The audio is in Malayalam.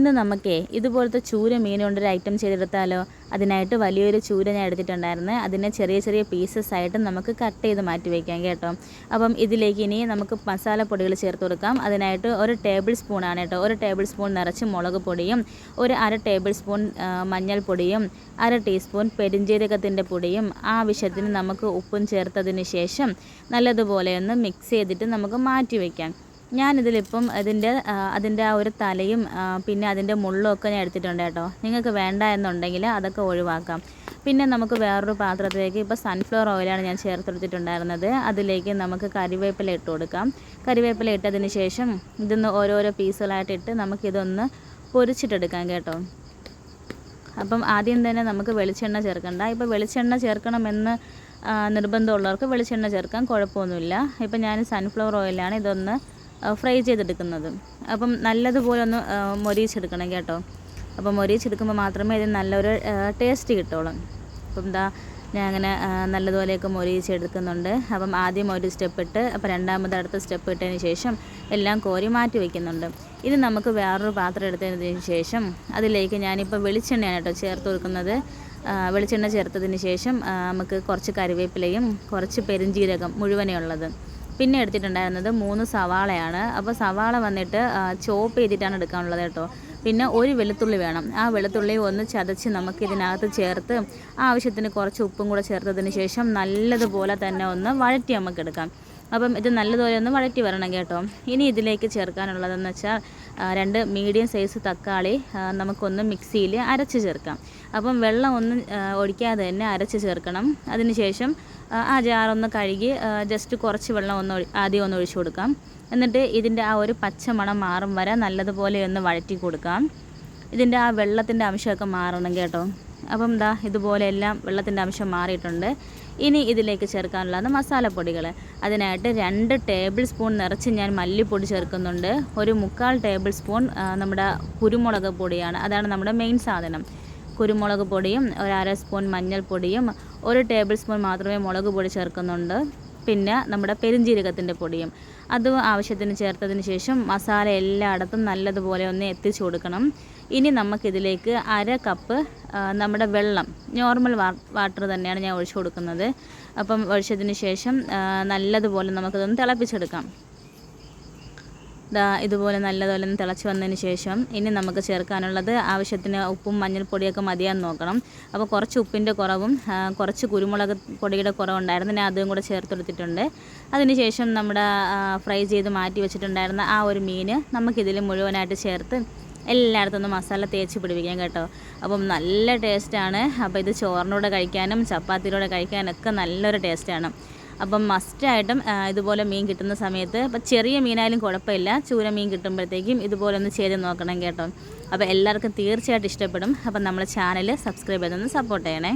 ഇന്ന് നമുക്കേ ഇതുപോലത്തെ ചൂര മീൻ കൊണ്ടൊരു ഐറ്റം ചെയ്തെടുത്താലോ. അതിനായിട്ട് വലിയൊരു ചൂര ഞാൻ എടുത്തിട്ടുണ്ടായിരുന്നു. അതിനെ ചെറിയ ചെറിയ പീസസ് ആയിട്ട് നമുക്ക് കട്ട് ചെയ്ത് മാറ്റി വയ്ക്കാം കേട്ടോ. അപ്പം ഇതിലേക്ക് ഇനി നമുക്ക് മസാലപ്പൊടികൾ ചേർത്ത് കൊടുക്കാം. അതിനായിട്ട് ഒരു ടേബിൾ സ്പൂണാണ് കേട്ടോ. ഒരു ടേബിൾ സ്പൂൺ നിറച്ച് മുളക് പൊടിയും, ഒരു അര ടേബിൾ സ്പൂൺ മഞ്ഞൾപ്പൊടിയും, അര ടീസ്പൂൺ പെരിഞ്ജീരകത്തിൻ്റെ പൊടിയും, ആവശ്യത്തിന് നമുക്ക് ഉപ്പും ചേർത്തതിന് ശേഷം നല്ലതുപോലെ ഒന്ന് മിക്സ് ചെയ്തിട്ട് നമുക്ക് മാറ്റി വയ്ക്കാം. ഞാനിതിലിപ്പം അതിൻ്റെ ആ ഒരു തലയും പിന്നെ അതിൻ്റെ മുള്ളുമൊക്കെ ഞാൻ എടുത്തിട്ടുണ്ട് കേട്ടോ. നിങ്ങൾക്ക് വേണ്ട എന്നുണ്ടെങ്കിൽ അതൊക്കെ ഒഴിവാക്കാം. പിന്നെ നമുക്ക് വേറൊരു പാത്രത്തിലേക്ക് ഇപ്പോൾ സൺഫ്ലവർ ഓയിലാണ് ഞാൻ ചേർത്തെടുത്തിട്ടുണ്ടായിരുന്നത്. അതിലേക്ക് നമുക്ക് കരിവേപ്പില ഇട്ട് കൊടുക്കാം. കരിവേപ്പില ഇട്ടതിന് ശേഷം ഇതൊന്ന് ഓരോരോ പീസുകളായിട്ട് ഇട്ട് നമുക്കിതൊന്ന് പൊരിച്ചിട്ടെടുക്കാം കേട്ടോ. അപ്പം ആദ്യം തന്നെ നമുക്ക് വെളിച്ചെണ്ണ ചേർക്കണ്ട. ഇപ്പോൾ വെളിച്ചെണ്ണ ചേർക്കണമെന്ന് നിർബന്ധമുള്ളവർക്ക് വെളിച്ചെണ്ണ ചേർക്കാൻ കുഴപ്പമൊന്നുമില്ല. ഇപ്പം ഞാൻ സൺഫ്ലവർ ഓയിലാണ് ഇതൊന്ന് ഫ്രൈ ചെയ്തെടുക്കുന്നത്. അപ്പം നല്ലതുപോലെ ഒന്ന് മൊരിയിച്ചെടുക്കണം കേട്ടോ. അപ്പം മൊരിയിച്ചെടുക്കുമ്പോൾ മാത്രമേ ഇത് നല്ലൊരു ടേസ്റ്റ് കിട്ടുള്ളൂ. അപ്പം ഞാൻ അങ്ങനെ നല്ലതുപോലെയൊക്കെ മൊരിയിച്ചെടുക്കുന്നുണ്ട്. അപ്പം ആദ്യം ഒരു സ്റ്റെപ്പ് ഇട്ട് അപ്പോൾ രണ്ടാമത് അടുത്ത സ്റ്റെപ്പ് ഇട്ടതിന് ശേഷം എല്ലാം കോരി മാറ്റി വയ്ക്കുന്നുണ്ട്. ഇത് നമുക്ക് വേറൊരു പാത്രം എടുത്തതിന് ശേഷം അതിലേക്ക് ഞാനിപ്പോൾ വെളിച്ചെണ്ണയാണ് കേട്ടോ ചേർത്ത് കൊടുക്കുന്നത്. വെളിച്ചെണ്ണ ചേർത്തതിന് ശേഷം നമുക്ക് കുറച്ച് കറിവേപ്പിലയും കുറച്ച് പെരിഞ്ജീരകം മുഴുവനേ ഉള്ളത്, പിന്നെ എടുത്തിട്ടുണ്ടായിരുന്നത് 3 സവാളയാണ്. അപ്പോൾ സവാള വന്നിട്ട് ചോപ്പ് ചെയ്തിട്ടാണ് എടുക്കാനുള്ളത് കേട്ടോ. പിന്നെ ഒരു വെളുത്തുള്ളി വേണം. ആ വെളുത്തുള്ളി ഒന്ന് ചതച്ച് നമുക്ക് ഇതിനകത്ത് ചേർത്ത് ആവശ്യത്തിന് കുറച്ച് ഉപ്പും കൂടെ ചേർത്തതിന് ശേഷം നല്ലതുപോലെ തന്നെ ഒന്ന് വഴറ്റി നമുക്ക് എടുക്കാം. അപ്പം ഇത് നല്ലതുപോലെ ഒന്ന് വഴറ്റി വരണം കേട്ടോ. ഇനി ഇതിലേക്ക് ചേർക്കാനുള്ളതെന്ന് വെച്ചാൽ 2 മീഡിയം സൈസ് തക്കാളി നമുക്കൊന്ന് മിക്സിയിൽ അരച്ച് ചേർക്കാം. അപ്പം വെള്ളം ഒന്നും ഒഴിക്കാതെ തന്നെ അരച്ച് ചേർക്കണം. അതിനുശേഷം ആ ജാറൊന്ന് കഴുകി ജസ്റ്റ് കുറച്ച് വെള്ളം ആദ്യം ഒന്ന് ഒഴിച്ചു കൊടുക്കാം. എന്നിട്ട് ഇതിൻ്റെ ആ ഒരു പച്ച മണം മാറും വരെ നല്ലതുപോലെ ഒന്ന് വഴറ്റി കൊടുക്കാം. ഇതിൻ്റെ ആ വെള്ളത്തിൻ്റെ അംശമൊക്കെ മാറണം കേട്ടോ. അപ്പം ഇതുപോലെ എല്ലാം വെള്ളത്തിൻ്റെ അംശം മാറിയിട്ടുണ്ട്. ഇനി ഇതിലേക്ക് ചേർക്കാനുള്ളത് മസാലപ്പൊടികൾ. അതിനായിട്ട് 2 ടേബിൾ സ്പൂൺ നിറച്ച് ഞാൻ മല്ലിപ്പൊടി ചേർക്കുന്നുണ്ട്. ഒരു 1/4 ടേബിൾ സ്പൂൺ നമ്മുടെ കുരുമുളക് പൊടിയാണ്. അതാണ് നമ്മുടെ മെയിൻ സാധനം. കുരുമുളക് പൊടിയും ഒരു അര സ്പൂൺ മഞ്ഞൾപ്പൊടിയും 1 ടേബിൾ സ്പൂൺ മാത്രമേ മുളക് പൊടി ചേർക്കുന്നുണ്ട്. പിന്നെ നമ്മുടെ പെരിഞ്ജീരകത്തിൻ്റെ പൊടിയും അതും ആവശ്യത്തിന് ചേർത്തതിന് ശേഷം മസാല എല്ലായിടത്തും നല്ലതുപോലെ ഒന്ന് എത്തിച്ചു കൊടുക്കണം. ഇനി നമുക്കിതിലേക്ക് 1/2 കപ്പ് നമ്മുടെ വെള്ളം, നോർമൽ വാട്ടർ തന്നെയാണ് ഞാൻ ഒഴിച്ചു കൊടുക്കുന്നത്. അപ്പം ഒഴിച്ചതിന് ശേഷം നല്ലതുപോലെ നമുക്കിതൊന്ന് തിളപ്പിച്ചെടുക്കാം. ഇതുപോലെ നല്ലതുപോലെ ഒന്ന് തിളച്ച് വന്നതിന് ശേഷം ഇനി നമുക്ക് ചേർക്കാനുള്ളത് ആവശ്യത്തിന് ഉപ്പും മഞ്ഞൾപ്പൊടിയൊക്കെ മതിയാന്ന് നോക്കണം. അപ്പോൾ കുറച്ച് ഉപ്പിൻ്റെ കുറവും കുറച്ച് കുരുമുളക് പൊടിയുടെ കുറവുണ്ടായിരുന്നു. ഞാൻ അതും കൂടെ ചേർത്തെടുത്തിട്ടുണ്ട്. അതിനുശേഷം നമ്മുടെ ഫ്രൈ ചെയ്ത് മാറ്റി വെച്ചിട്ടുണ്ടായിരുന്ന ആ ഒരു മീൻ നമുക്കിതിൽ മുഴുവനായിട്ട് ചേർത്ത് എല്ലായിടത്തും ഒന്ന് മസാല തേച്ച് പിടിപ്പിക്കാം കേട്ടോ. അപ്പം നല്ല ടേസ്റ്റാണ്. അപ്പോൾ ഇത് ചോറിനൂടെ കഴിക്കാനും ചപ്പാത്തിയിലൂടെ കഴിക്കാനൊക്കെ നല്ലൊരു ടേസ്റ്റാണ്. അപ്പം മസ്റ്റായിട്ടും ഇതുപോലെ മീൻ കിട്ടുന്ന സമയത്ത്, ഇപ്പം ചെറിയ മീനായാലും കുഴപ്പമില്ല, ചൂര മീൻ കിട്ടുമ്പോഴത്തേക്കും ഇതുപോലെ ഒന്ന് ചെയ്ത് നോക്കണം കേട്ടോ. അപ്പോൾ എല്ലാവർക്കും തീർച്ചയായിട്ടും ഇഷ്ടപ്പെടും. അപ്പം നമ്മളെ ചാനൽ സബ്സ്ക്രൈബ് ചെയ്തൊന്ന് സപ്പോർട്ട് ചെയ്യണേ.